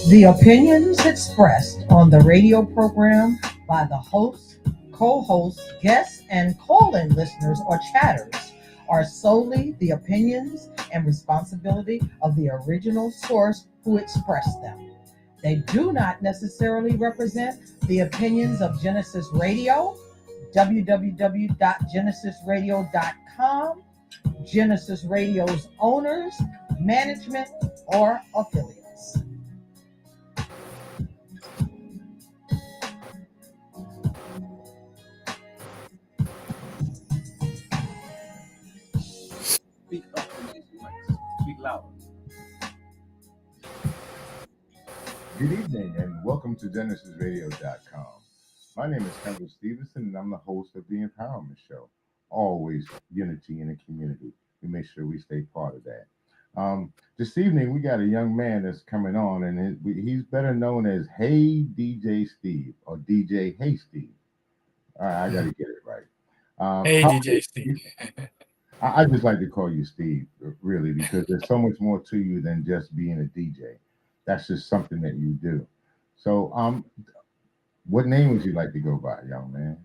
The opinions expressed on the radio program by the hosts, co-hosts, guests, and call-in listeners or chatters are solely the opinions and responsibility of the original source who expressed them. They do not necessarily represent the opinions of Genesis Radio, www.genesisradio.com, Genesis Radio's owners, management, or affiliates. Speak up against the mics. Speak louder. Good evening and welcome to GenesisRadio.com. My name is Kendall Stevenson and I'm the host of the Empowerment Show. Always unity in the community. We make sure we stay part of that. This evening we got a young man that's coming on and he's better known as Hey DJ Steve or DJ Hey Steve. All right, I got to get it right. Hey DJ Steve. I just like to call you Steve, really, because there's so much more to you than just being a DJ. That's just something that you do. So, what name would you like to go by, young man?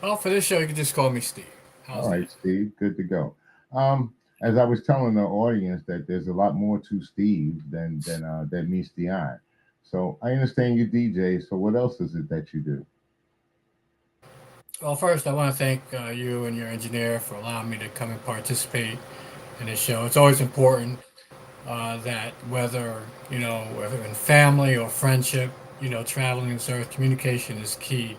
Well, for this show, you can just call me Steve. All right, Steve, good to go. As I was telling the audience that there's a lot more to Steve than meets the eye. So I understand you DJ. So what else is it that you do? Well, first, I want to thank you and your engineer for allowing me to come and participate in this show. It's always important that whether in family or friendship, traveling this earth, communication is key.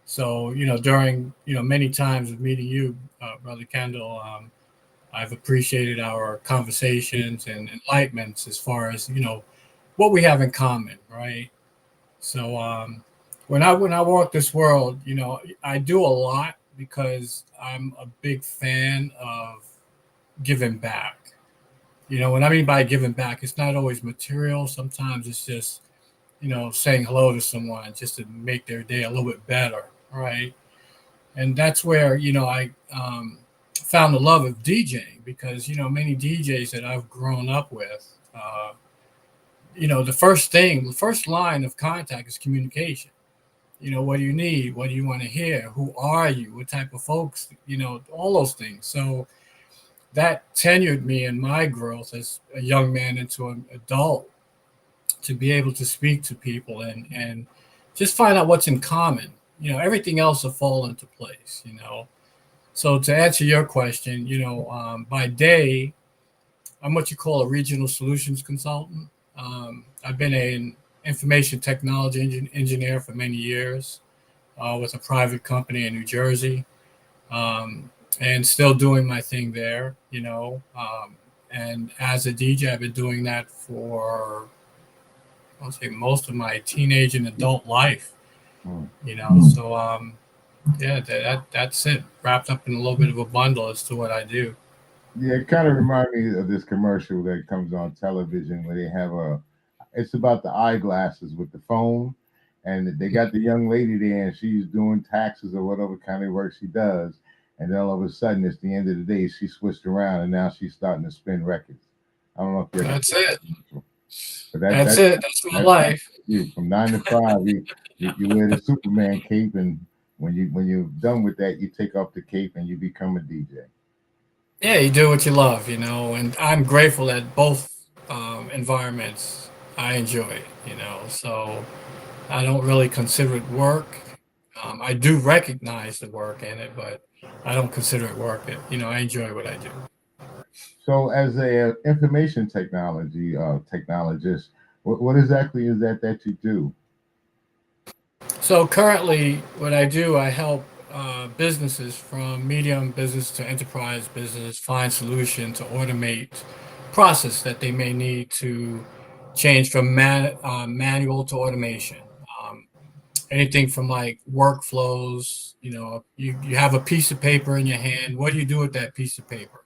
So, during, many times of meeting you, Brother Kendall, I've appreciated our conversations and enlightenments as far as, what we have in common, right? So, when I walk this world, I do a lot because I'm a big fan of giving back. What I mean by giving back, it's not always material. Sometimes it's just, saying hello to someone just to make their day a little bit better, right? And that's where, I found the love of DJing because, many DJs that I've grown up with, the first line of contact is communication. What do you need? What do you want to hear? Who are you? What type of folks? All those things. So that tenured me in my growth as a young man into an adult to be able to speak to people and just find out what's in common. Everything else will fall into place, So to answer your question, by day, I'm what you call a regional solutions consultant. I've been an information technology engineer for many years with a private company in New Jersey, and still doing my thing there, and as a DJ, I've been doing that for, I'll say, most of my teenage and adult life, so that's it, wrapped up in a little bit of a bundle as to what I do. Yeah, it kind of reminds me of this commercial that comes on television where they have it's about the eyeglasses with the phone, and they got the young lady there, and she's doing taxes or whatever kind of work she does, and then all of a sudden, it's the end of the day, she switched around, and now she's starting to spin records. I don't know if that's it. But that's it. That's my life. You from 9 to 5, you wear the Superman cape, and when you're done with that, you take off the cape and you become a DJ. Yeah, you do what you love, and I'm grateful that both environments I enjoy, so I don't really consider it work. I do recognize the work in it, but I don't consider it work. I enjoy what I do. So, as a information technology technologist, what exactly is that you do? So currently, what I do, I help businesses from medium business to enterprise business find solution to automate process that they may need to change from manual to automation. Anything from like workflows, you have a piece of paper in your hand. What do you do with that piece of paper?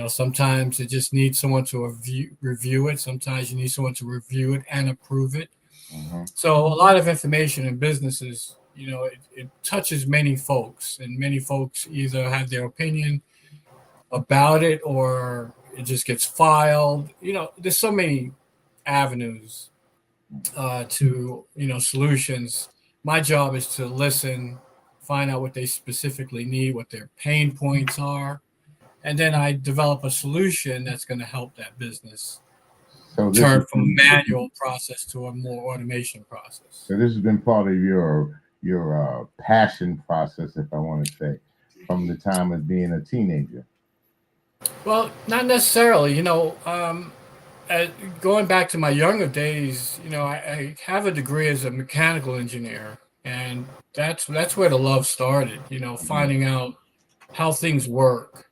Sometimes it just needs someone to review it. Sometimes you need someone to review it and approve it. Mm-hmm. So a lot of information in businesses, it touches many folks, and many folks either have their opinion about it or it just gets filed. There's so many avenues to solutions. My job is to listen, find out what they specifically need, what their pain points are, and then I develop a solution that's going to help that business So this turn is from a manual process to a more automation process. so this has been part of your passion process, if I want to say, from the time of being a teenager. Well, not necessarily. Uh, going back to my younger days, I have a degree as a mechanical engineer, and that's where the love started. Mhm. Finding out how things work.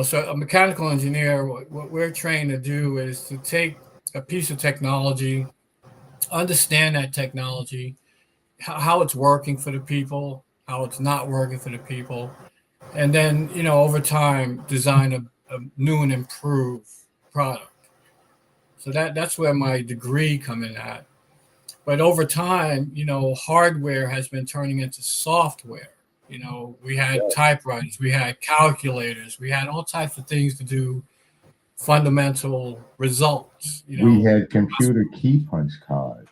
So a mechanical engineer, what we're trained to do is to take a piece of technology, understand that technology, how it's working for the people, how it's not working for the people, and then over time design a new and improved product. So that's where my degree come in at. But over time, hardware has been turning into software. We had typewriters, we had calculators, we had all types of things to do fundamental results. We had computer key punch cards.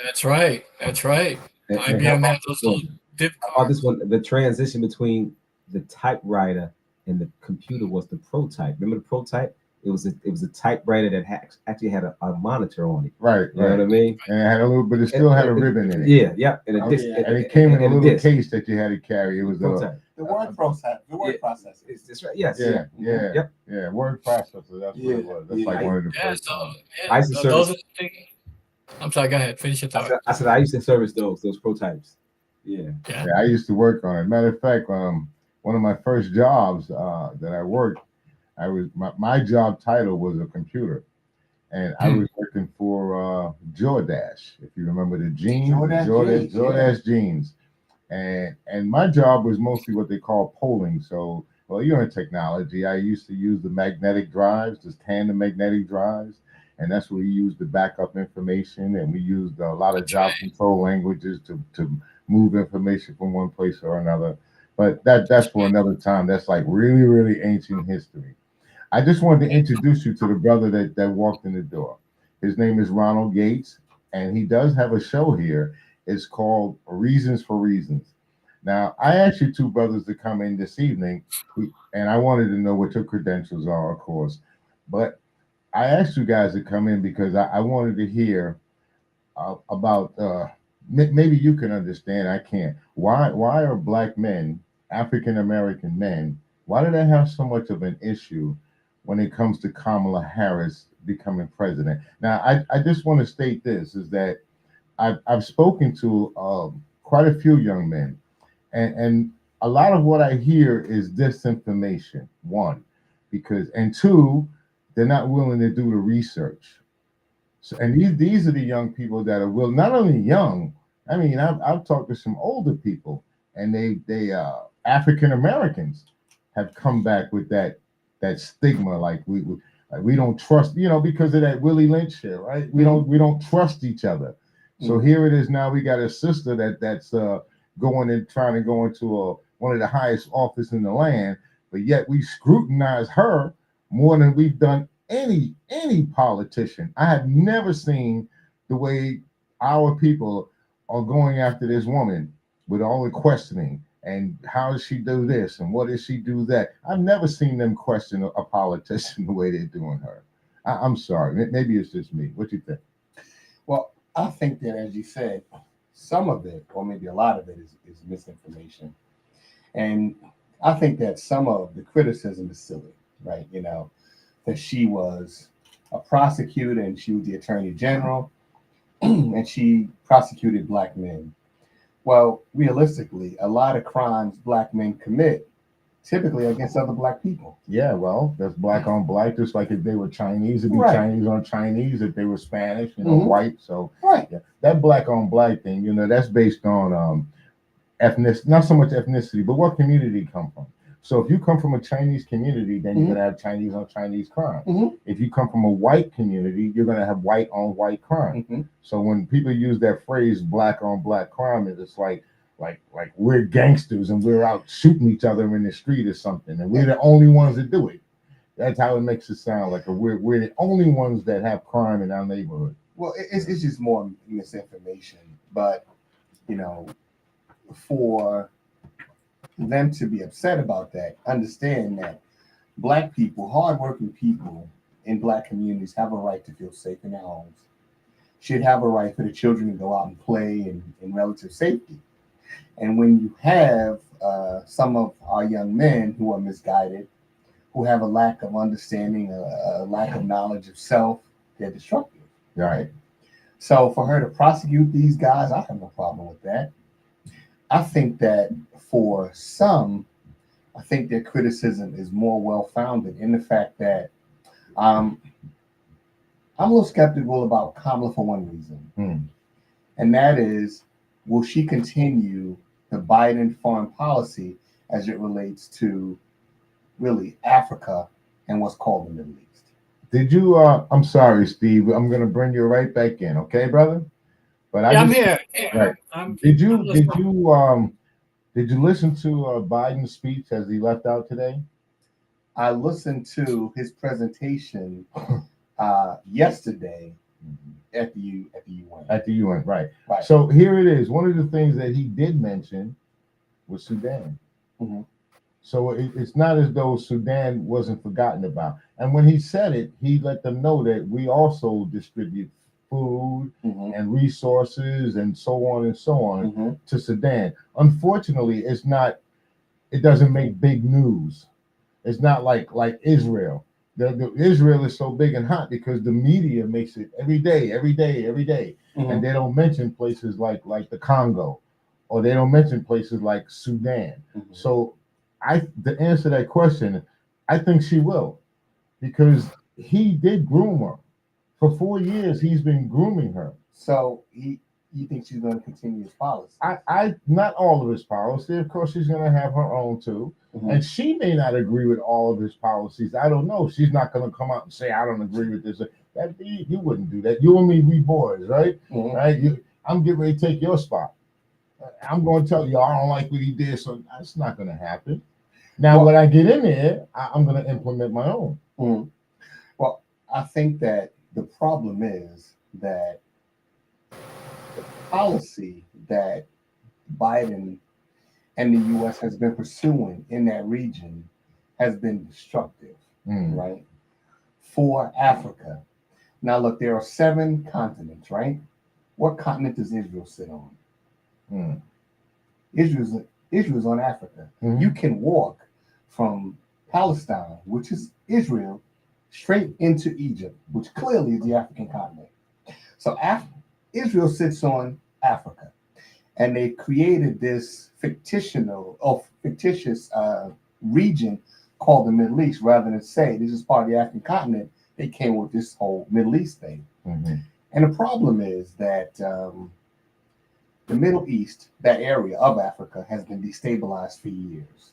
That's right. That's right. And how IBM about had this those one? little dip How about this cards. one? The transition between the typewriter and the computer was the prototype. Remember the prototype? It was a typewriter that actually had a monitor on it. Right, You know what right. I mean? And it had a little, but it still had a ribbon in it. Yeah, yeah, and a Oh, disc, yeah. And it came in a and little disc. case that you had to carry. It was a Prototype. The word process. The word processor. It's right. Yes. yeah, yeah, Yep. yeah. Word processor. That's what it Yeah, was. That's yeah. like one of the Yeah, first so ones. I yeah, used to those service. are the things. I'm sorry, go ahead, finish your I thought. said, I used to service those prototypes. Yeah. Yeah. Yeah, I used to work on it. Matter of fact, one of my first jobs that I worked, my job title was a computer, and I was working for Jordache. If you remember the jeans, Jordache jeans, and my job was mostly what they call polling. So, well, you're in technology. I used to use the magnetic drives, just tandem magnetic drives, and that's where we used to back up information, and we used a lot of That's right. job control languages to move information from one place or another. But that's for another time. That's like really, really ancient history. I just wanted to introduce you to the brother that walked in the door. His name is Ronald Gates, and he does have a show here. It's called Reasons for Reasons. Now, I asked you two brothers to come in this evening, and I wanted to know what your credentials are, of course. But I asked you guys to come in because I wanted to hear about. Maybe you can understand. I can't. Why are black men, African American men, why do they have so much of an issue when it comes to Kamala Harris becoming president? Now, I just want to state this is that I've spoken to quite a few young men, and a lot of what I hear is disinformation. One, because and two, they're not willing to do the research. So, and these are the young people that are not only young. I mean, I've talked to some older people, and they African Americans have come back with that stigma, like we don't trust, because of that Willie Lynch shit, right? We don't trust each other. So here it is now. We got a sister that's going and trying to go into one of the highest office in the land, but yet we scrutinize her more than we've done any politician. I have never seen the way our people are going after this woman with all the questioning and how does she do this and what does she do that. I've never seen them question a politician the way they're doing her. I'm sorry, maybe it's just me. What you think? Well, I think that, as you said, some of it, or maybe a lot of it, is misinformation. And I think that some of the criticism is silly, right? That she was a prosecutor and she was the attorney general and she prosecuted black men. Well, realistically, a lot of crimes black men commit typically against other black people. Yeah, well, that's black on black, just like if they were Chinese, it'd be Right. Chinese on Chinese. If they were Spanish, Mhm. white. So Right. yeah, that black on black thing, that's based on ethnicity, not so much ethnicity, but what community you come from. So if you come from a Chinese community, then you're Mhm. gonna have Chinese on Chinese crime. Mhm. If you come from a white community, you're gonna have white on white crime. Mhm. So when people use that phrase "black on black crime," it's like we're gangsters and we're out shooting each other in the street or something, and we're the only ones that do it. That's how it makes it sound like we're the only ones that have crime in our neighborhood. Well, it's just more misinformation. But you know, for them to be upset about that, understand that Black people, hardworking people in Black communities, have a right to feel safe in their homes. Should have a right for the children to go out and play in relative safety. And when you have some of our young men who are misguided, who have a lack of understanding, a lack of knowledge of self, they're destructive. Right. So for her to prosecute these guys, I have no problem with that. I think that for some, I think their criticism is more well-founded in the fact that I'm a little skeptical about Kamala for one reason, and that is, will she continue the Biden foreign policy as it relates to really Africa and what's called the Middle East? Did you? I'm sorry, Steve. I'm gonna bring you right back in, okay, brother? But I'm here. Right. I'm Did you listen to Biden's speech as he left out today? I listened to his presentation yesterday at the UN. At the UN, right. Right. So here it is. One of the things that he did mention was Sudan. Mm-hmm. So it's not as though Sudan wasn't forgotten about. And when he said it, he let them know that we also distribute food and resources and so on and so on to Sudan. Unfortunately, it doesn't make big news. It's not like Israel. The Israel is so big and hot because the media makes it every day. And they don't mention places like the Congo, or they don't mention places like Sudan. So to answer that question, I think she will, because he did groom her. For 4 years, he's been grooming her. So you think she's going to continue his policy? I not all of his policy. Of course, she's going to have her own too. And she may not agree with all of his policies. I don't know. She's not going to come out and say, I don't agree with this. You wouldn't do that. You and me, we boys, right? Right? I'm getting ready to take your spot. I'm going to tell you, I don't like what he did. So that's not going to happen. Now, when I get in there, I'm going to implement my own. Well, I think that the problem is that the policy that Biden and the U.S. has been pursuing in that region has been destructive, right? For Africa. Now, look, there are 7 continents, right? What continent does Israel sit on? Israel's on Africa. You can walk from Palestine, which is Israel, straight into Egypt, which clearly is the African continent. So Israel sits on Africa, and they created this fictitious region called the Middle East. Rather than say this is part of the African continent, they came with this whole Middle East thing. And the problem is that the Middle East, that area of Africa, has been destabilized for years.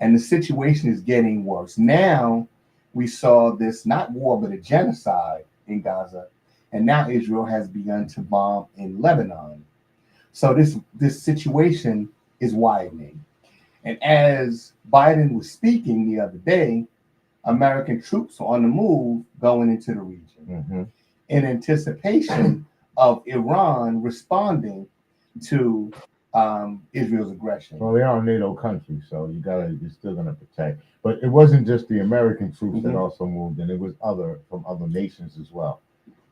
And the situation is getting worse. Now we saw this, not war, but a genocide in Gaza. And now Israel has begun to bomb in Lebanon. So this situation is widening. And as Biden was speaking the other day, American troops are on the move going into the region in anticipation of Iran responding to Israel's aggression. Well, they are a NATO country, so you're still gonna protect. But it wasn't just the American troops that also moved in; it was from other nations as well.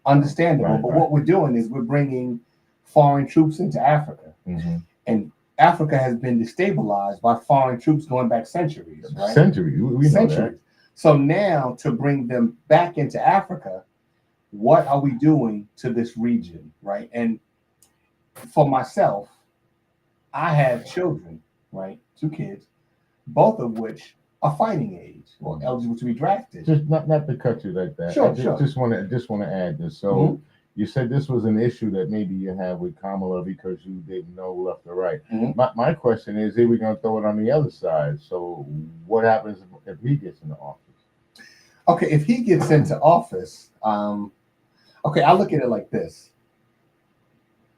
Understandable, but what we're doing is we're bringing foreign troops into Africa, and Africa has been destabilized by foreign troops going back centuries, right? Centuries, we know that. So now to bring them back into Africa, what are we doing to this region, right? And for myself, I have children, right? 2 kids, both of which are fighting age or eligible to be drafted. Just not to cut you like that. Sure, I just want to add this. So you said this was an issue that maybe you have with Kamala because you didn't know left or right. My question is, are we going to throw it on the other side? So what happens if he gets into office? Okay, if he gets into office, okay, I look at it like this.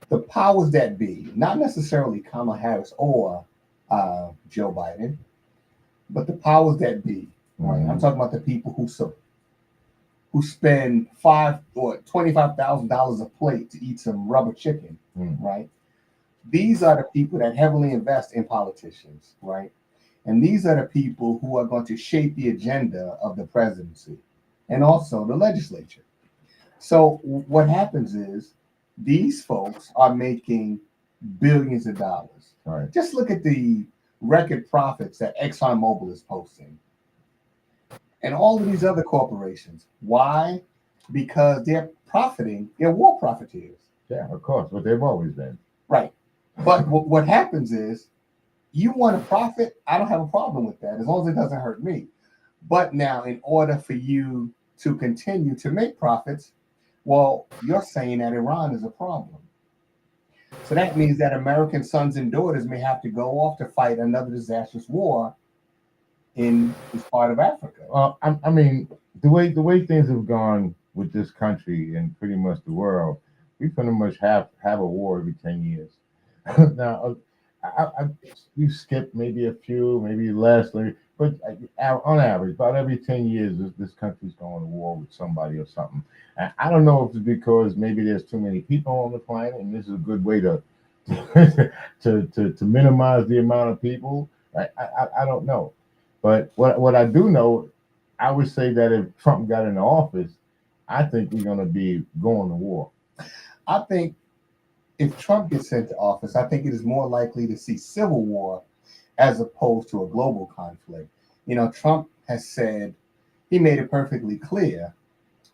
The powers that be, not necessarily Kamala Harris or Joe Biden, but the powers that be Right? I'm talking about the people who spend $25,000 a plate to eat some rubber chicken, right? These are the people that heavily invest in politicians, right? And these are the people who are going to shape the agenda of the presidency and also the legislature. So what happens is these folks are making billions of dollars. Right. Just look at the record profits that ExxonMobil is posting and all of these other corporations. Why? Because they're profiting, they're war profiteers. Yeah, of course, but they've always been. Right. But what happens is you want to profit, I don't have a problem with that as long as it doesn't hurt me. But now, in order for you to continue to make profits, well, you're saying that Iran is a problem. So that means that American sons and daughters may have to go off to fight another disastrous war in this part of Africa. I mean, the way things have gone with this country and pretty much the world, we pretty much have a war every 10 years. Now, we've skipped maybe a few, maybe less, but on average, about every 10 years, this country's going to war with somebody or something. And I don't know if it's because maybe there's too many people on the planet, and this is a good way to to minimize the amount of people. I don't know, but what I do know, I would say that if Trump got into office, I think we're going to be going to war. I think if Trump gets into office, I think it is more likely to see civil war as opposed to a global conflict. You know, Trump has said, he made it perfectly clear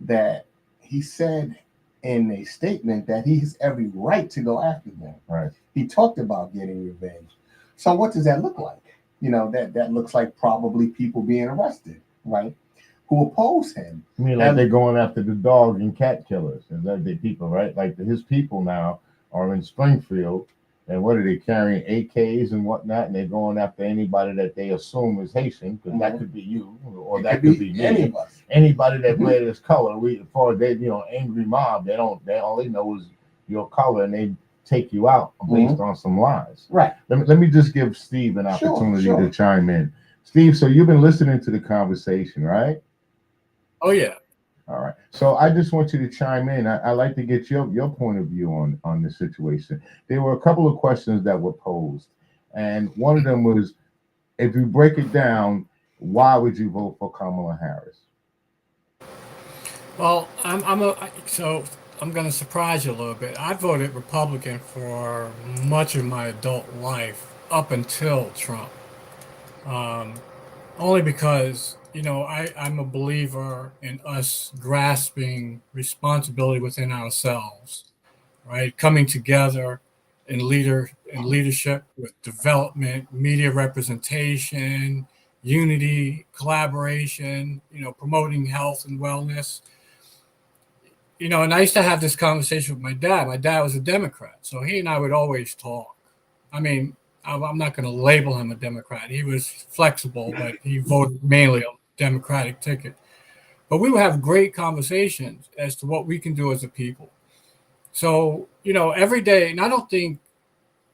that he said in a statement that he has every right to go after them. Right. He talked about getting revenge. So what does that look like? You know, that looks like probably people being arrested, right? Who oppose him. I mean, like they're going after the dog and cat killers, and that the people, right? Like his people now are in Springfield, and what are they carrying, AKs and whatnot, and they're going after anybody that they assume is Haitian, because that could be you, or that could be me. Any of us. Anybody that wears this color, for they, angry mob, all they know is your color, and they take you out based on some lies. Right. Let me just give Steve an opportunity Sure. to chime in. Steve, so you've been listening to the conversation, right? Oh yeah. All right. So I just want you to chime in. I like to get your point of view on this situation. There were a couple of questions that were posed, and one of them was, if you break it down, why would you vote for Kamala Harris? Well, I'm going to surprise you a little bit. I voted Republican for much of my adult life up until Trump. Only because, I'm a believer in us grasping responsibility within ourselves, right? Coming together in leadership with development, media representation, unity, collaboration, promoting health and wellness. And I used to have this conversation with my dad. My dad was a Democrat, so he and I would always talk. I mean, I'm not going to label him a Democrat. He was flexible, but he voted mainly on the Democratic ticket. But we would have great conversations as to what we can do as a people. So, every day, and I don't think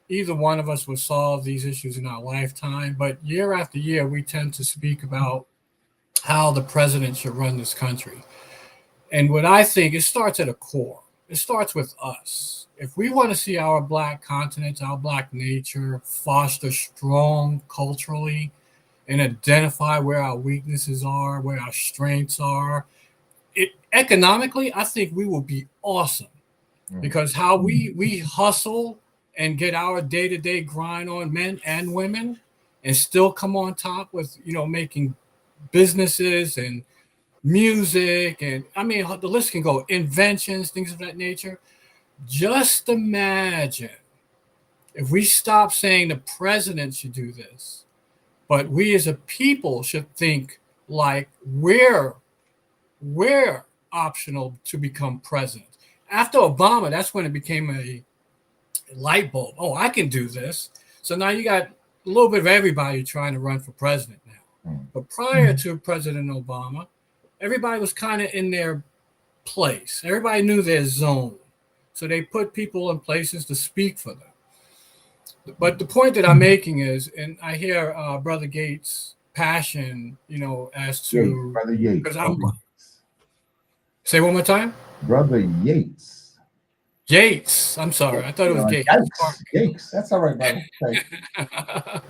either one of us will solve these issues in our lifetime, but year after year, we tend to speak about how the president should run this country. And what I think, it starts at a core. It starts with us. If we want to see our Black continent, our Black nature foster strong culturally and identify where our weaknesses are, where our strengths are, economically, I think we will be awesome. Because how we hustle and get our day-to-day grind on, men and women, and still come on top with, making businesses and music, and I mean, the list can go, inventions, things of that nature. Just imagine if we stop saying the president should do this, but we as a people should think like we're optional to become president. After Obama, that's when it became a light bulb. Oh, I can do this. So now you got a little bit of everybody trying to run for president now. But prior to President Obama, everybody was kind of in their place. Everybody knew their zone. So they put people in places to speak for them. But the point that I'm making is, and I hear Brother Gates passion, as Yates, to Brother Yates. because I'm say one more time. Brother Yates. Yates. I'm sorry. I thought it was Gates. Yikes. Yikes. That's all right, brother. Thank you.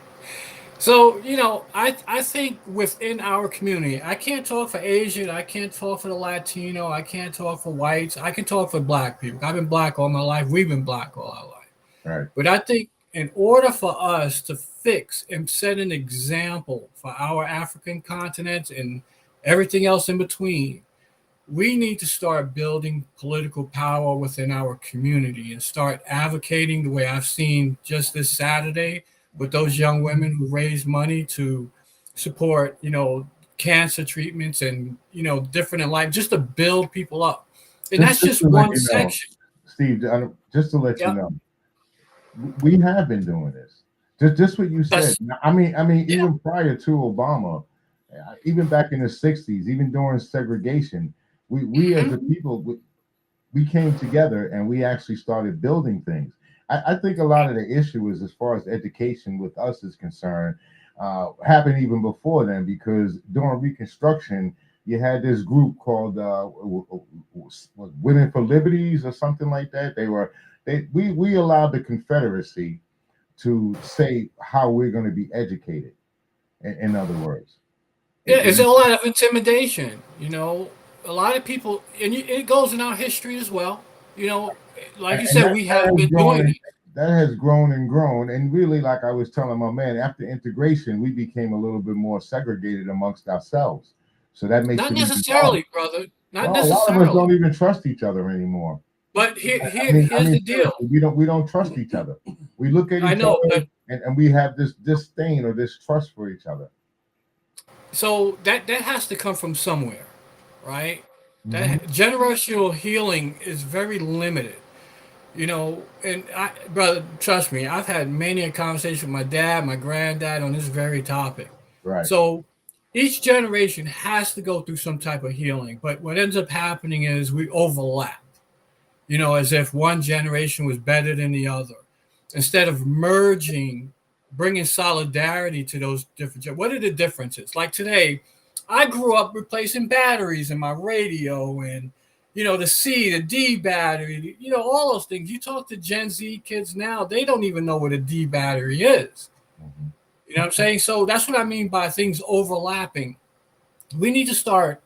So, I think within our community, I can't talk for Asian, I can't talk for the Latino, I can't talk for whites, I can talk for black people. I've been black all my life, we've been black all our life. Right. But I think in order for us to fix and set an example for our African continent and everything else in between, we need to start building political power within our community and start advocating the way I've seen just this Saturday with those young women who raised money to support, cancer treatments and, different in life, just to build people up. And that's just one section. Steve, just to let you Yep. know, we have been doing this. Just what you said. I mean, even prior to Obama, even back in the 60s, even during segregation, we as a people, we came together and we actually started building things. I think a lot of the issue is, as far as education with us is concerned, happened even before then, because during Reconstruction, you had this group called Women for Liberties or something like that. We allowed the Confederacy to say how we're going to be educated. In other words, It's a lot of intimidation. A lot of people, and it goes in our history as well. Like you said, we have been doing it. That has grown and grown, and really, like I was telling my man, after integration, we became a little bit more segregated amongst ourselves. So that makes Not it necessarily, brother. Not necessarily. A lot of us don't even trust each other anymore. But here's the deal. We don't trust each other. We look at each other and we have this disdain or this trust for each other. So that has to come from somewhere, right? That generational healing is very limited. And brother, trust me, I've had many a conversation with my dad, my granddad on this very topic. Right. So each generation has to go through some type of healing, but what ends up happening is we overlap, as if one generation was better than the other, instead of merging, bringing solidarity to those different. What are the differences? Like today, I grew up replacing batteries in my radio and, the C, the D battery, all those things. You talk to Gen Z kids now, they don't even know what a D battery is. Mm-hmm. You know what I'm saying? So that's what I mean by things overlapping. We need to start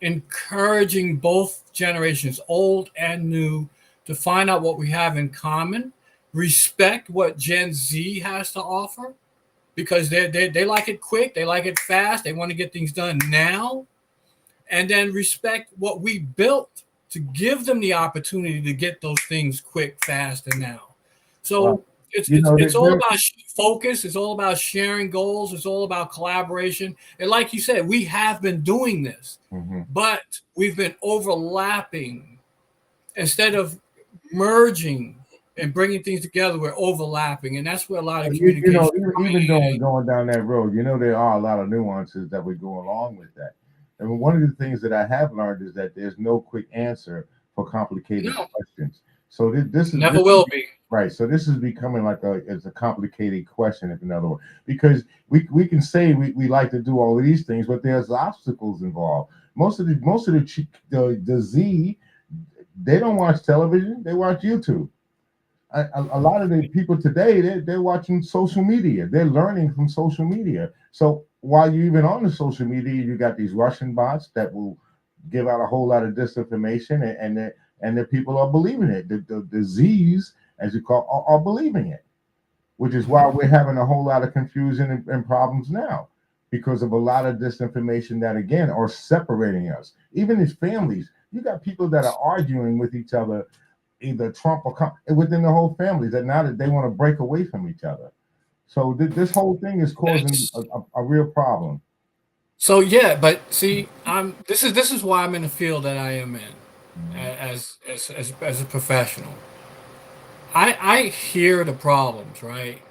encouraging both generations, old and new, to find out what we have in common, respect what Gen Z has to offer, because they like it quick, they like it fast, they want to get things done now, and then respect what we built to give them the opportunity to get those things quick, fast, and now. So it's all about focus. It's all about sharing goals. It's all about collaboration. And like you said, we have been doing this, but we've been overlapping instead of merging and bringing things together. We're overlapping, and that's where a lot of communication. Even going down that road, there are a lot of nuances that would go along with that. And one of the things that I have learned is that there's no quick answer for complicated questions. So this will be. Right. So this is becoming like it's a complicated question, in other words, because we can say we like to do all of these things, but there's obstacles involved. Most of the Z, they don't watch television, they watch YouTube. A lot of the people today, they're watching social media. They're learning from social media. So while you're even on the social media, you got these Russian bots that will give out a whole lot of disinformation, and the people are believing it. The Z's, as you call, are believing it, which is why we're having a whole lot of confusion and problems now, because of a lot of disinformation that, again, are separating us. Even as families, you got people that are arguing with each other, either Trump or within the whole family, that now that they want to break away from each other. So this whole thing is causing a real problem. So but see, this is why I'm in the field that I am in, as a professional. I hear the problems, right?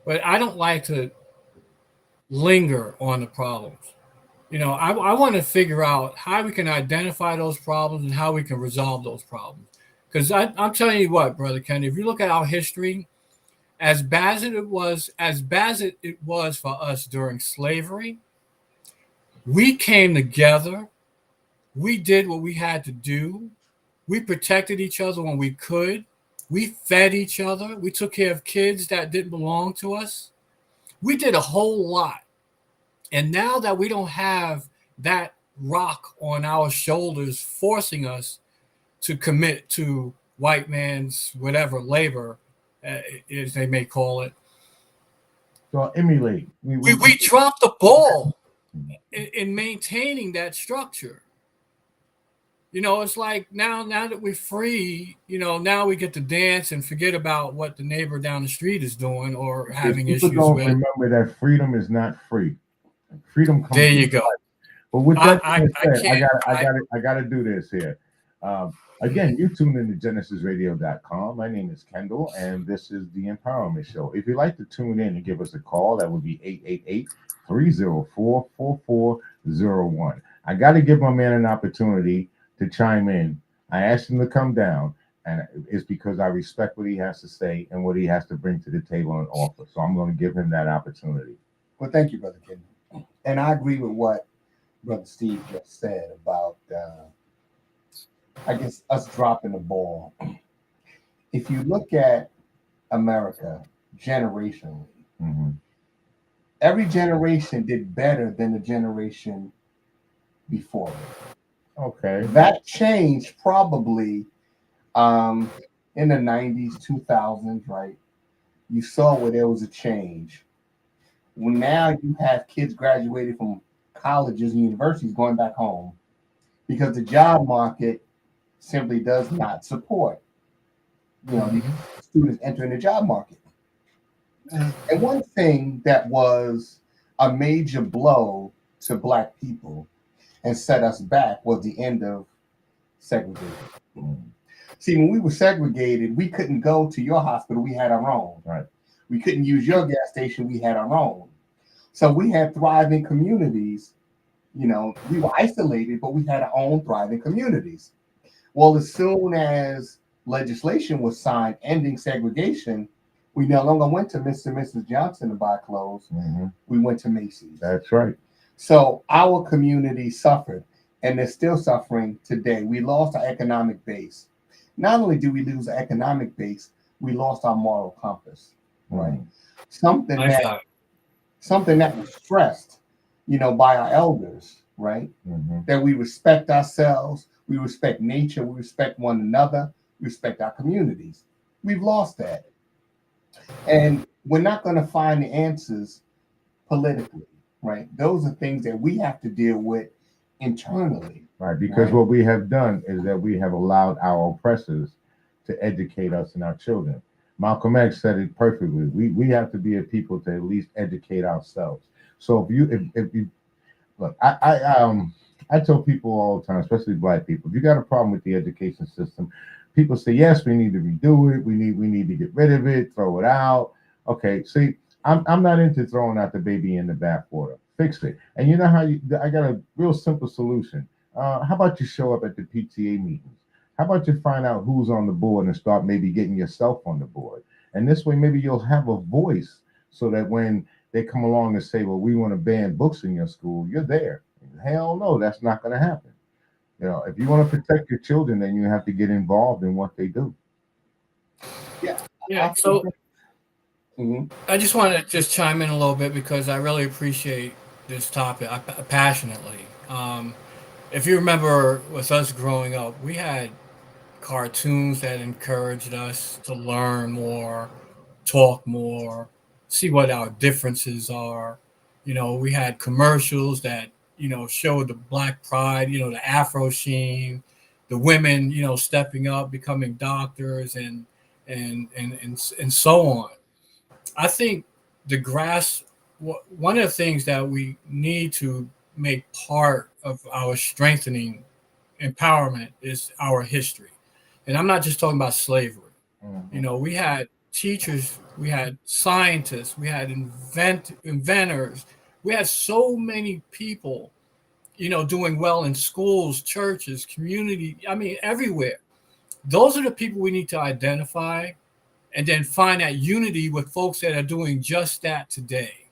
But I don't like to linger on the problems. I want to figure out how we can identify those problems and how we can resolve those problems. Because I'm telling you what, Brother Kenny, if you look at our history, as bad as it was for us during slavery, we came together. We did what we had to do. We protected each other when we could. We fed each other. We took care of kids that didn't belong to us. We did a whole lot. And now that we don't have that rock on our shoulders forcing us to commit to white man's whatever labor, as they may call it, So emulate. we dropped the ball in maintaining that structure. It's like now that we're free, now we get to dance and forget about what the neighbor down the street is doing or having people issues don't with. remember that freedom is not free. Freedom comes. There you go. Life. But with that being said, I I gotta do this here. Again, you tuned in to GenesisRadio.com. My name is Kendall, and this is the Empowerment Show. If you'd like to tune in and give us a call, that would be 888-304-4401. I got to give my man an opportunity to chime in. I asked him to come down, and it's because I respect what he has to say and what he has to bring to the table and offer. So I'm going to give him that opportunity. Well, thank you, Brother Kendall. And I agree with what Brother Steve just said about, I guess, us dropping the ball. If you look at America generationally, every generation did better than the generation before it. Okay. That changed probably in the 90s, 2000s, right? You saw where there was a change. Well, now you have kids graduated from colleges and universities going back home because the job market simply does not support, these students entering the job market. And one thing that was a major blow to Black people and set us back was the end of segregation. See, when we were segregated, we couldn't go to your hospital. We had our own. Right. We couldn't use your gas station. We had our own. So we had thriving communities. We were isolated, but we had our own thriving communities. Well, as soon as legislation was signed ending segregation, we no longer went to Mr. and Mrs. Johnson to buy clothes. We went to Macy's. That's right. So our community suffered, and they're still suffering today. We lost our economic base. Not only do we lose our economic base, we lost our moral compass. Right. Something that was stressed, by our elders, right? That we respect ourselves, we respect nature, we respect one another, we respect our communities. We've lost that. And we're not going to find the answers politically, right? Those are things that we have to deal with internally. Right, because what we have done is that we have allowed our oppressors to educate us and our children. Malcolm X said it perfectly. We have to be a people to at least educate ourselves. So if you look, I tell people all the time, especially Black people, if you got a problem with the education system, people say, yes, we need to redo it. We need to get rid of it, throw it out. Okay, see, I'm not into throwing out the baby in the bathwater. Fix it. And you know how I got a real simple solution. How about you show up at the PTA meetings? How about you find out who's on the board and start maybe getting yourself on the board? And this way, maybe you'll have a voice so that when they come along and say, well, we want to ban books in your school, you're there. Hell no, that's not going to happen. If you want to protect your children, then you have to get involved in what they do. Yeah. So I just want to just chime in a little bit because I really appreciate this topic passionately. If you remember with us growing up, we had cartoons that encouraged us to learn more, talk more, see what our differences are. We had commercials that, showed the Black pride, the Afro sheen, the women, stepping up, becoming doctors and so on. I think one of the things that we need to make part of our strengthening empowerment is our history. And I'm not just talking about slavery. We had teachers, we had scientists, we had inventors, we had so many people, doing well in schools, churches, community, everywhere. Those are the people we need to identify and then find that unity with folks that are doing just that today.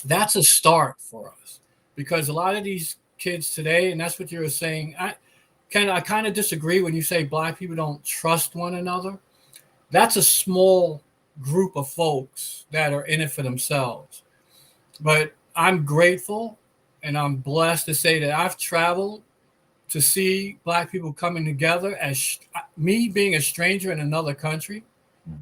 That's a start for us, because a lot of these kids today, and that's what you were saying. I kind of disagree when you say black people don't trust one another. That's a small group of folks that are in it for themselves. But I'm grateful and I'm blessed to say that I've traveled to see black people coming together, as me being a stranger in another country,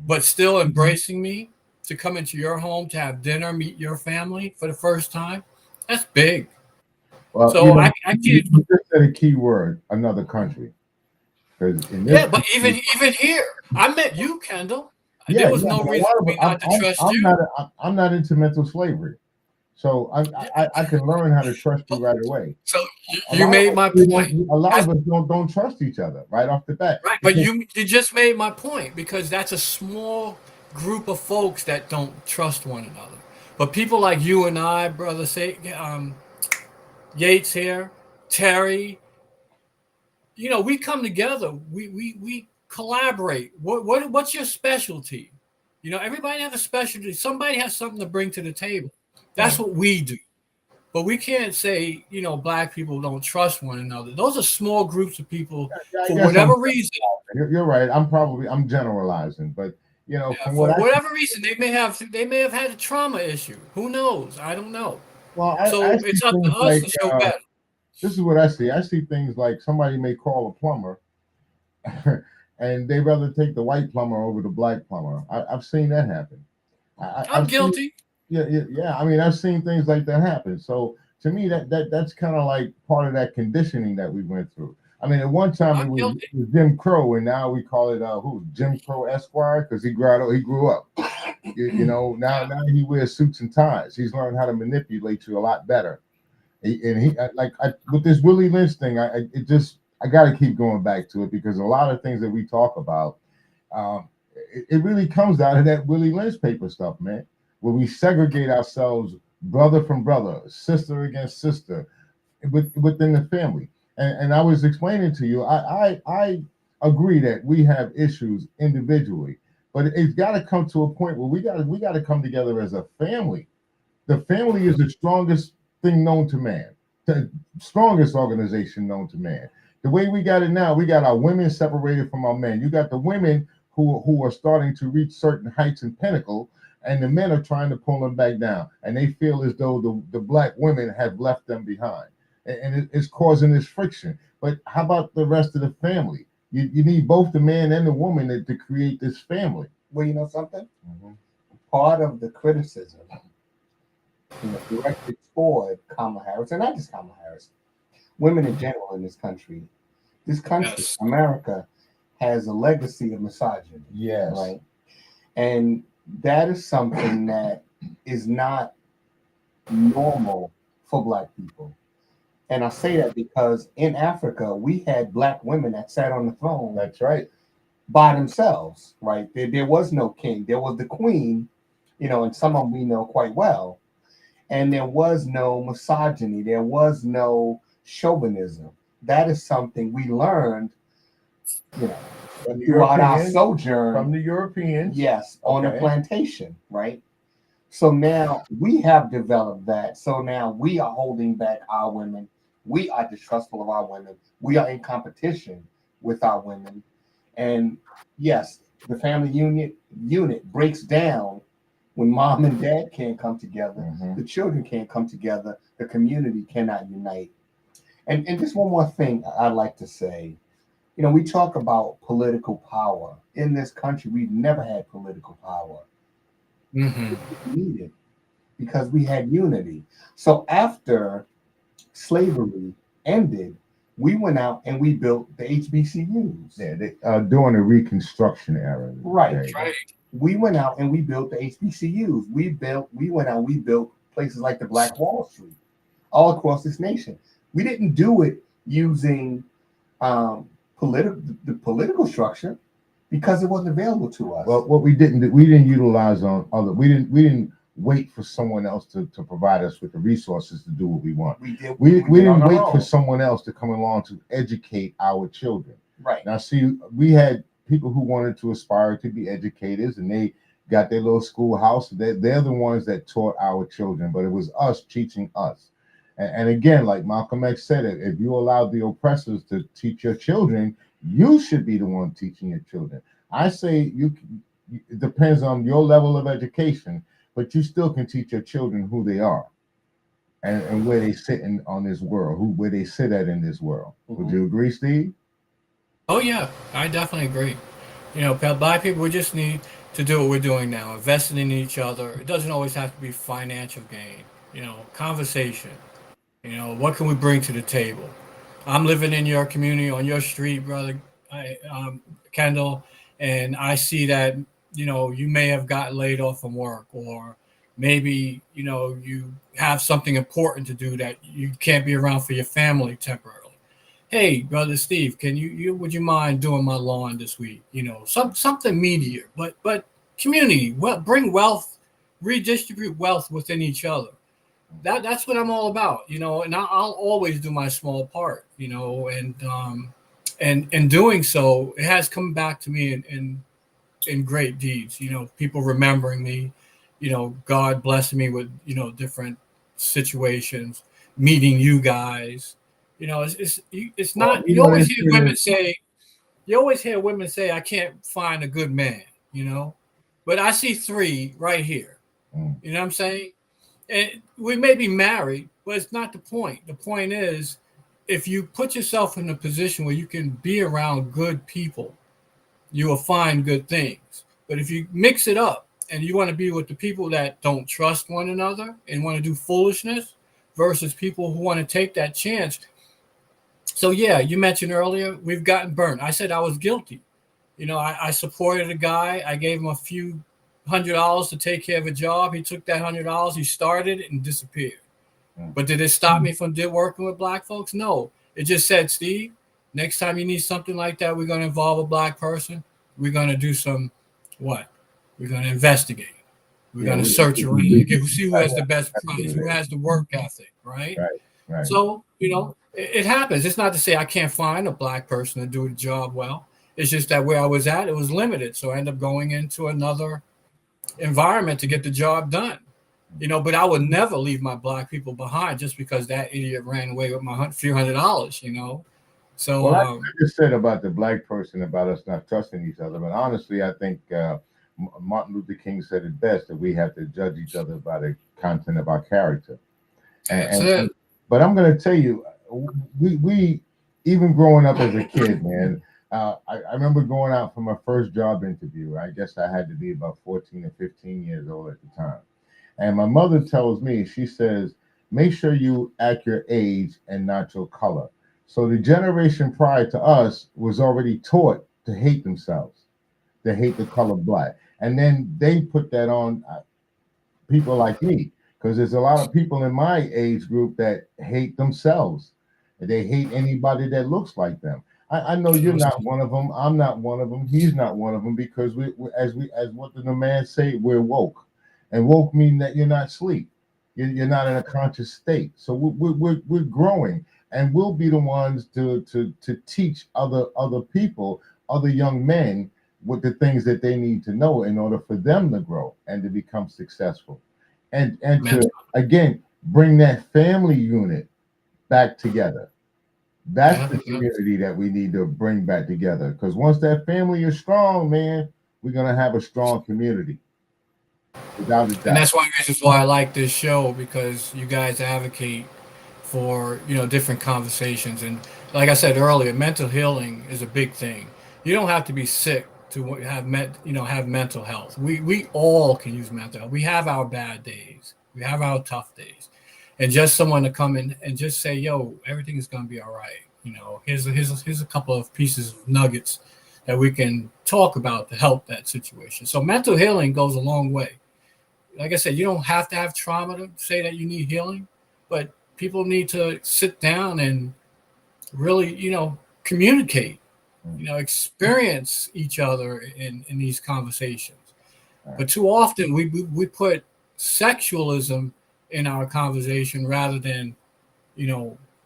but still embracing me, to come into your home to have dinner, meet your family for the first time. That's big. Well, So I can't. you just said a key word, another country. Because in this Yeah, but country, even here, I met you, Kendall. yeah, There was yeah. no But reason for me not to trust you. I'm not into mental slavery, so I can learn how to trust you right away. So A you lot of made us, my we point. don't, a lot of us don't trust each other right off the bat. Right, but Because, you just made my point, because that's a small group of folks that don't trust one another. But people like you and I, brother, say Yates here, Terry, we come together. We collaborate. What's your specialty? Everybody has a specialty. Somebody has something to bring to the table. That's right. what we do. But we can't say, black people don't trust one another. Those are small groups of people Yeah, I for guess whatever reason. you're right. I'm generalizing, but Yeah, from what for I whatever reason, they may have had a trauma issue. Who knows? I don't know. well, I So see it's up to things us like to show better. this is what I see. I see things like somebody may call a plumber, and they rather take the white plumber over the black plumber. I've seen that happen. I'm I've seen, guilty. yeah. I mean, I've seen things like that happen. So to me, that's kind of like part of that conditioning that we went through. I mean, at one time I'm guilty. it was Jim Crow, and now we call it Jim Crow Esquire, because he grew up. Now he wears suits and ties. He's learned how to manipulate you a lot better. With this Willie Lynch thing, I got to keep going back to it, because a lot of things that we talk about, it really comes out of that Willie Lynch paper stuff, man, where we segregate ourselves, brother from brother, sister against sister, within the family. And I was explaining to you, I agree that we have issues individually, but it's got to come to a point where we got to come together as a family. The family is the strongest thing known to man, the strongest organization known to man. The way we got it now, we got our women separated from our men. You got the women who are starting to reach certain heights and pinnacle, and the men are trying to pull them back down. And they feel as though the black women have left them behind. And it's causing this friction. But how about the rest of the family? You need both the man and the woman to create this family. Well, you know something? Mm-hmm. Part of the criticism, directed toward Kamala Harris, and not just Kamala Harris, women in general in this country, Yes. America, has a legacy of misogyny. Yes. Right. And that is something that is not normal for black people. And I say that because in Africa, we had black women that sat on the throne. That's right. By themselves, right? There was no king. There was the queen, and some of them we know quite well. And there was no misogyny. There was no chauvinism. That is something we learned, throughout our sojourn. From the Europeans. Yes, on a plantation, right? So now we have developed that. So now we are holding back our women. We are distrustful of our women. We are in competition with our women. And yes, the family unit breaks down when mom and dad can't come together. Mm-hmm. The children can't come together. The community cannot unite. And just one more thing I'd like to say. We talk about political power. In this country, we've never had political power. Mm-hmm. We needed, because we had unity. So after slavery ended, we went out and we built the HBCUs. Yeah, during the Reconstruction era. Right. Right. We went out and we built the HBCUs. We went out, we built places like the Black Wall Street all across this nation. We didn't do it using the political structure, because it wasn't available to us. Well, what we didn't utilize on other. We didn't wait for someone else to provide us with the resources to do what we want. We didn't wait for someone else to come along to educate our children. Right. Now, see, we had people who wanted to aspire to be educators, and they got their little schoolhouse. They're the ones that taught our children, but it was us teaching us. And again, like Malcolm X said, if you allow the oppressors to teach your children, you should be the one teaching your children. I say it depends on your level of education, but you still can teach your children who they are and where they sit on this world, where they sit at in this world. Mm-hmm. Would you agree, Steve? Oh yeah, I definitely agree. Black people, we just need to do what we're doing now, investing in each other. It doesn't always have to be financial gain. Conversation. What can we bring to the table? I'm living in your community, on your street, brother Kendall, and I see that, you may have gotten laid off from work, or maybe, you have something important to do that you can't be around for your family temporarily. Hey, brother Steve, would you mind doing my lawn this week? Something meatier, but community, bring wealth, redistribute wealth within each other. That's what I'm all about, and I'll always do my small part, and in doing so, it has come back to me in great deeds. People remembering me, God blessing me with different situations, meeting you guys. It's not. You always hear women say, I can't find a good man. But I see 3 right here. You know what I'm saying? And we may be married, but it's not the point. The point is, if you put yourself in a position where you can be around good people, you will find good things. But if you mix it up and you want to be with the people that don't trust one another and want to do foolishness versus people who want to take that chance. So yeah, you mentioned earlier, we've gotten burnt. I said I was guilty. I supported a guy. I gave him a few $100 to take care of a job. He took that $100, he started it and disappeared. But did it stop me from working with black folks? No. It just said, Steve, next time you need something like that, we're going to involve a black person. We're going to do what? We're going to investigate. We're going to search around, see who has the best price, who has the work ethic, right? Right. So, it happens. It's not to say I can't find a black person to do the job well. It's just that where I was at, it was limited. So I ended up going into another environment to get the job done. But I would never leave my black people behind just because that idiot ran away with my few $100s. So well, I just said about the black person, about us not trusting each other, but honestly, I think Martin Luther King said it best, that we have to judge each other by the content of our character. But I'm going to tell you, we even growing up as a kid, man, I remember going out for my first job interview. I guess I had to be about 14 or 15 years old at the time. And my mother tells me, she says, make sure you act your age and not your color. So the generation prior to us was already taught to hate themselves, to hate the color black. And then they put that on people like me, because there's a lot of people in my age group that hate themselves. They hate anybody that looks like them. I know you're not one of them. I'm not one of them. He's not one of them, because we as what the man say, we're woke. And woke mean that you're not asleep. You're not in a conscious state. So we're growing, and we'll be the ones to teach other people, other young men, with the things that they need to know in order for them to grow and to become successful, and to again bring that family unit back together. That's the community that we need to bring back together, because once that family is strong, man, we're gonna have a strong community. Without a doubt. And that's one reason why I like this show, because you guys advocate for different conversations. And like I said earlier, mental healing is a big thing. You don't have to be sick to have mental health. We all can use mental health. We have our bad days. We have our tough days. And just someone to come in and just say, yo, everything is going to be all right. Here's a couple of pieces of nuggets that we can talk about to help that situation. So mental healing goes a long way. Like I said, you don't have to have trauma to say that you need healing, but people need to sit down and really, communicate, experience each other in these conversations. Right. But too often we put sexualism in our conversation rather than,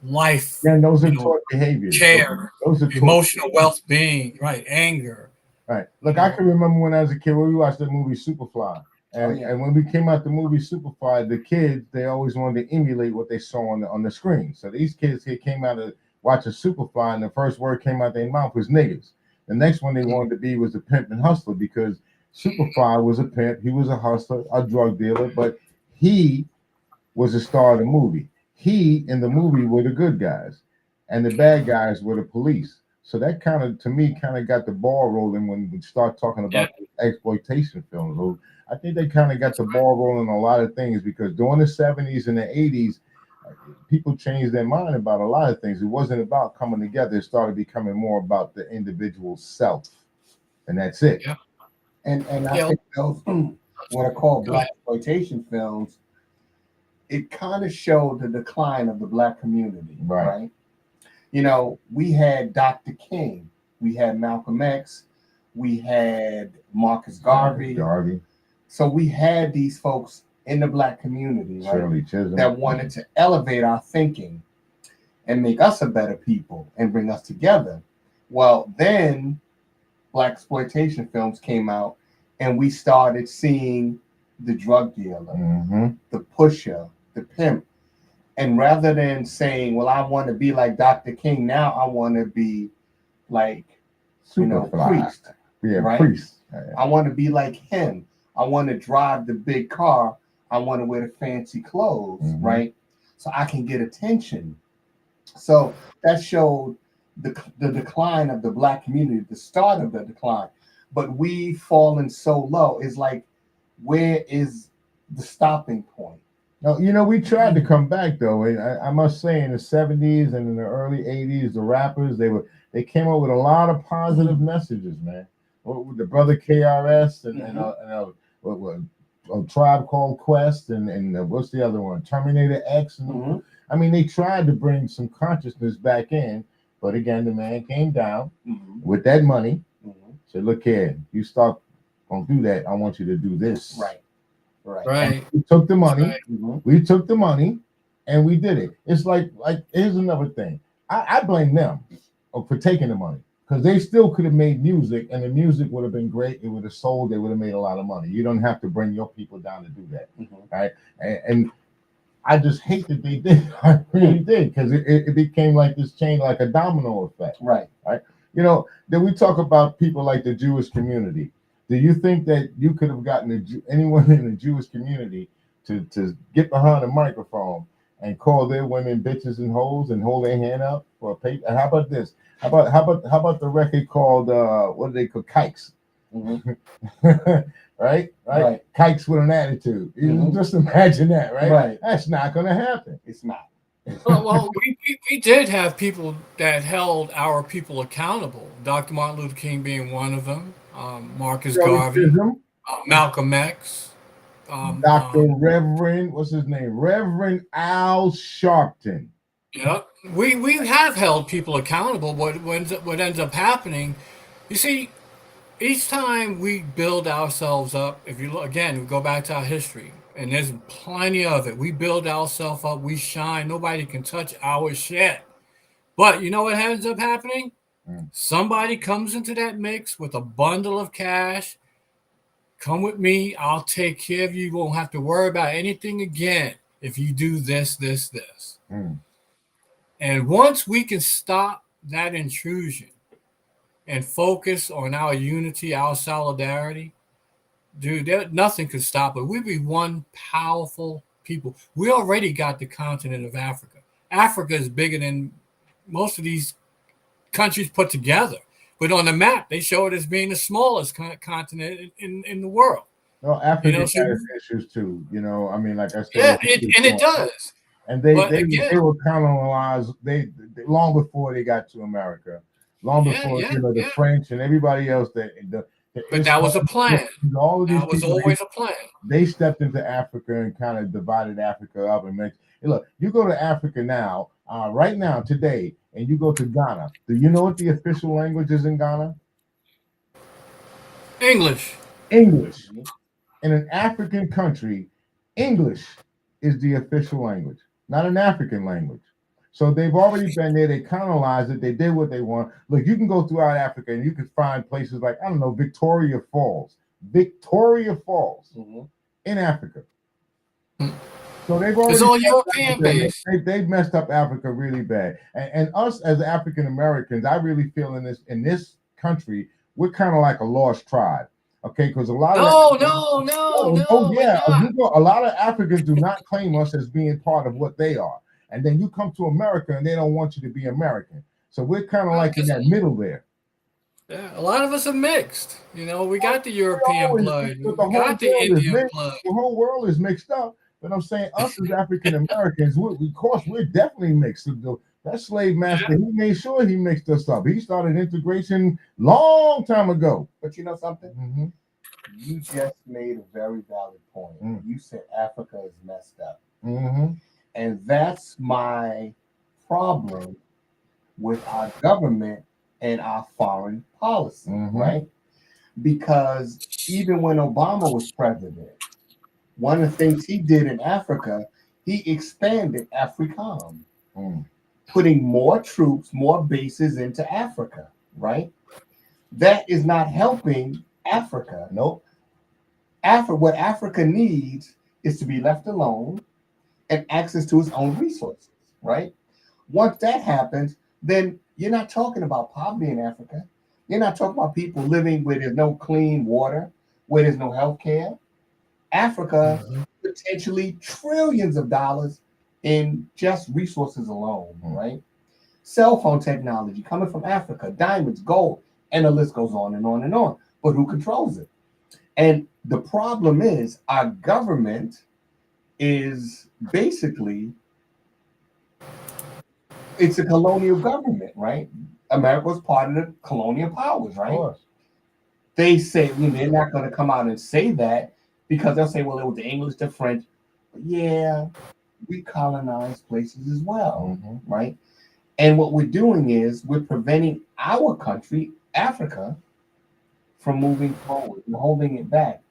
life. Yeah, those are taught behaviors. Care, those are emotional well-being, right? Anger, Right. Look, I can remember when I was a kid when we watched the movie Superfly. And when we came out the movie Superfly, the kids, they always wanted to emulate what they saw on the screen. So these kids here came out to watch a Superfly, and the first word came out their mouth was niggas. The next one they wanted to be was a pimp and hustler, because Superfly was a pimp, he was a hustler, a drug dealer, but he was the star of the movie. He in the movie were the good guys, and the bad guys were the police. So that kind of, to me, kind of got the ball rolling when we start talking about exploitation films. So I think they kind of got the ball rolling on a lot of things, because during the 70s and the 80s, people changed their mind about a lot of things. It wasn't about coming together. It started becoming more about the individual self, and that's it. Yeah. And I think those what I call black exploitation films, it kind of showed the decline of the black community, right? You know, we had Dr. King, we had Malcolm X, we had Marcus Garvey. So we had these folks in the black community, right, that wanted to elevate our thinking and make us a better people and bring us together. Well, then black exploitation films came out, and we started seeing the drug dealer, the pusher, the pimp. And rather than saying, well, I want to be like Dr. King, now I want to be like, Priest. Yeah, right? Priest. I want to be like him. I want to drive the big car. I want to wear the fancy clothes, right? So I can get attention. So that showed the decline of the black community, the start of the decline. But we've fallen so low. It's like, where is the stopping point? No, we tried to come back though. I must say, in the 70s and in the early 80s, the rappers, they came up with a lot of positive messages, man. With the brother KRS and a Tribe Called Quest and what's the other one? Terminator X. And, I mean, they tried to bring some consciousness back in, but again, the man came down with that money. Said, look here, you stop, don't do that. I want you to do this. Right. We took the money. We took the money, and we did it. It's like here's another thing. I blame them for taking the money, because they still could have made music, and the music would have been great. It would have sold. They would have made a lot of money. You don't have to bring your people down to do that, right? And I just hate that they did. I really did, because it became like this chain, like a domino effect, right? Then we talk about people like the Jewish community. Do you think that you could have gotten anyone in the Jewish community to get behind a microphone and call their women bitches and hoes and hold their hand out for a paper? And how about this? How about the record called what do they call Kikes? right? Kikes with an attitude. Just imagine that, right? That's not going to happen. It's not. Well, we did have people that held our people accountable. Dr. Martin Luther King being one of them. Marcus Garvey, Malcolm X, Dr. Reverend, what's his name? Reverend Al Sharpton. Yeah, we have held people accountable. What ends up happening, you see, each time we build ourselves up, if you look again, we go back to our history, and there's plenty of it. We build ourselves up, we shine. Nobody can touch our shit. But you know what ends up happening? Somebody comes into that mix with a bundle of cash. Come with me. I'll take care of you. You won't have to worry about anything again if you do this. And once we can stop that intrusion and focus on our unity, our solidarity, dude, nothing could stop it. We'd be one powerful people. We already got the continent of Africa. Africa is bigger than most of these countries put together, but on the map they show it as being the smallest continent in the world. No, Africa has issues too. I mean, like I said, it does. And they were colonized. They long before they got to America, long before the French and everybody else. But that was a plan. All of these that was people, always a plan. They stepped into Africa and kind of divided Africa up and made. Look, you go to Africa now, right now, today, and you go to Ghana. Do you know what the official language is in Ghana? English. In an African country, English is the official language, not an African language. So they've already been there. They colonized it. They did what they want. Look, you can go throughout Africa and you can find places like, I don't know, Victoria Falls in Africa. So they've already It's all European based. They've messed up Africa really bad. And us as African Americans, I really feel in this country, we're kind of like a lost tribe. Okay, because a lot of a lot of Africans do not claim us as being part of what they are. And then you come to America and they don't want you to be American. So we're kind of like in that middle there. Yeah, a lot of us are mixed. You know, we got the European blood, we got the Indian blood. The whole world is mixed up. But I'm saying us as African Americans, we're definitely mixed. That slave master, he made sure he mixed us up. He started integration long time ago. But you know something? Mm-hmm. You just made a very valid point. Mm. You said Africa is messed up. Mm-hmm. And that's my problem with our government and our foreign policy, right? Because even when Obama was president, one of the things he did in Africa, he expanded AFRICOM, putting more troops, more bases into Africa, right? That is not helping Africa. Nope. What Africa needs is to be left alone and access to its own resources, right? Once that happens, then you're not talking about poverty in Africa. You're not talking about people living where there's no clean water, where there's no health care. Africa, potentially trillions of dollars in just resources alone, right? Cell phone technology coming from Africa, diamonds, gold, and the list goes on and on and on. But who controls it? And the problem is our government is basically, it's a colonial government, right? America was part of the colonial powers, right? They say, they're not going to come out and say that, because they'll say, well, it was the English, the French. But yeah, we colonized places as well, right? And what we're doing is we're preventing our country, Africa, from moving forward. We're holding it back.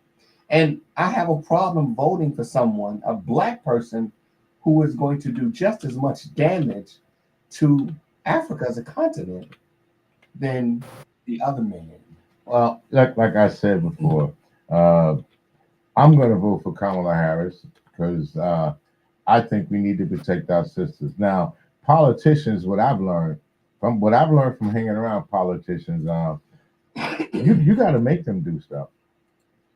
And I have a problem voting for someone, a Black person, who is going to do just as much damage to Africa as a continent than the other man. Well, like I said before, I'm going to vote for Kamala Harris because I think we need to protect our sisters. Now, politicians, what I've learned from hanging around politicians, you got to make them do stuff.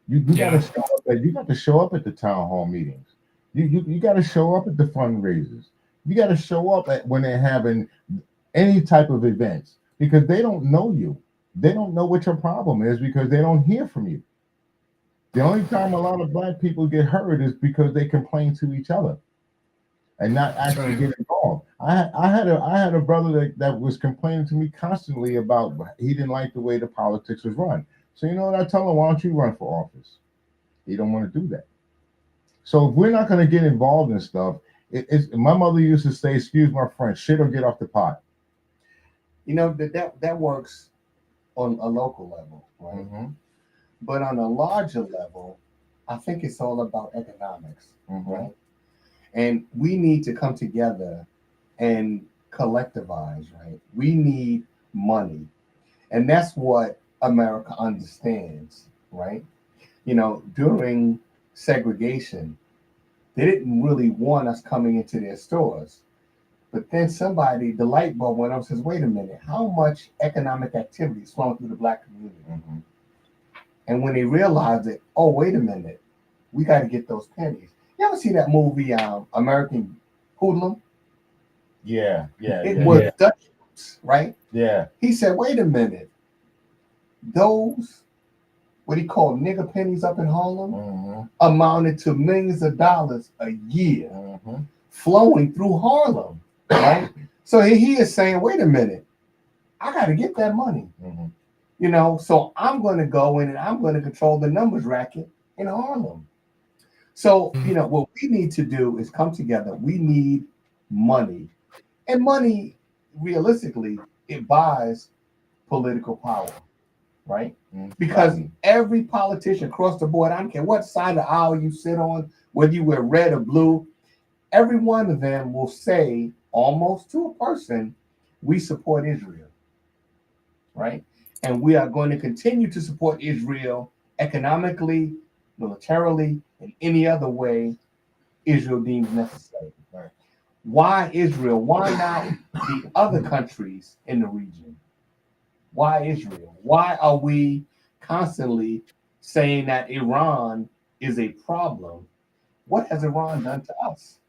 You got to show up. You got to show up at the town hall meetings. You got to show up at the fundraisers. You got to show up when they're having any type of events, because they don't know you. They don't know what your problem is because they don't hear from you. The only time a lot of Black people get hurt is because they complain to each other and not actually get involved. I had a brother that was complaining to me constantly about he didn't like the way the politics was run. So you know what I tell him? Why don't you run for office? He don't want to do that. So if we're not going to get involved in stuff, my mother used to say, excuse my French, shit or get off the pot. You know, that works on a local level, right? But on a larger level, I think it's all about economics, right? And we need to come together and collectivize, right? We need money. And that's what America understands, right? You know, during segregation, they didn't really want us coming into their stores. But then the light bulb went on and says, wait a minute, how much economic activity is flowing through the Black community? And when they realized that, oh, wait a minute, we got to get those pennies. You ever see that movie, American Hoodlum? Yeah. It was Dutch, right? Yeah. He said, wait a minute, those, what he called nigger pennies up in Harlem, amounted to millions of dollars a year flowing through Harlem, right? So he is saying, wait a minute, I got to get that money. You know, so I'm going to go in and I'm going to control the numbers racket in Harlem. So, you know, what we need to do is come together. We need money. And money, realistically, it buys political power, right? Because every politician across the board, I don't care what side of the aisle you sit on, whether you wear red or blue, every one of them will say almost to a person, we support Israel, right? And we are going to continue to support Israel economically, militarily, and any other way Israel deems necessary. Right? Why Israel? Why not the other countries in the region? Why Israel? Why are we constantly saying that Iran is a problem? What has Iran done to us?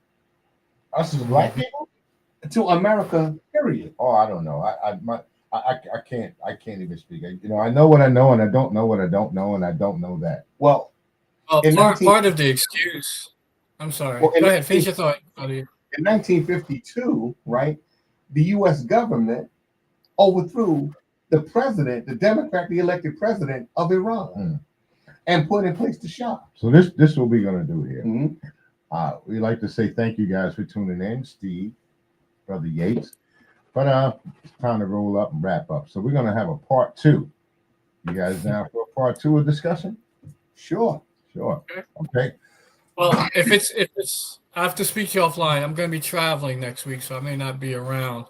Us as black people? To America, period. Oh, I don't know. I can't even speak. You know, I know what I know, and I don't know what I don't know, and I don't know that. Well, part of the excuse. I'm sorry. Well, Go ahead. Finish your thought. In 1952, right, the U.S. government overthrew the president, the democratically elected president of Iran, and put in place the Shah. So this is what we're gonna do here. Mhm. We'd like to say thank you guys for tuning in, Steve, Brother Yates. But it's time to roll up and wrap up. So we're gonna have a part 2. You guys down for a part 2 of discussion? Sure. Okay. Well, if it's, I have to speak to you offline. I'm going to be traveling next week, so I may not be around.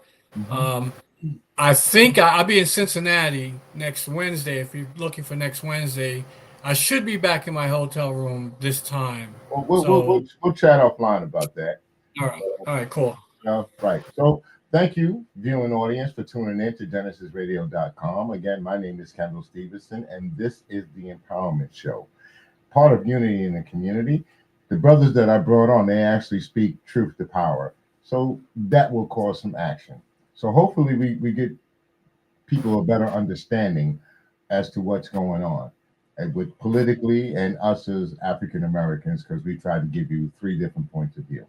I think I'll be in Cincinnati next Wednesday. If you're looking for next Wednesday, I should be back in my hotel room this time. We'll chat offline about that. All right, cool. Right. So thank you, viewing audience, for tuning in to GenesisRadio.com. Again, my name is Kendall Stevenson, and this is the Empowerment Show, part of Unity in the Community. The brothers that I brought on, they actually speak truth to power. So that will cause some action. So hopefully we get people a better understanding as to what's going on, and with politically and us as African Americans, because we try to give you 3 different points of view.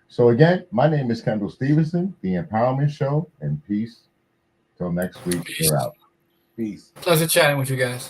So again, my name is Kendall Stevenson, the Empowerment Show, and peace. Till next week, we're out. Peace. Pleasure chatting with you guys.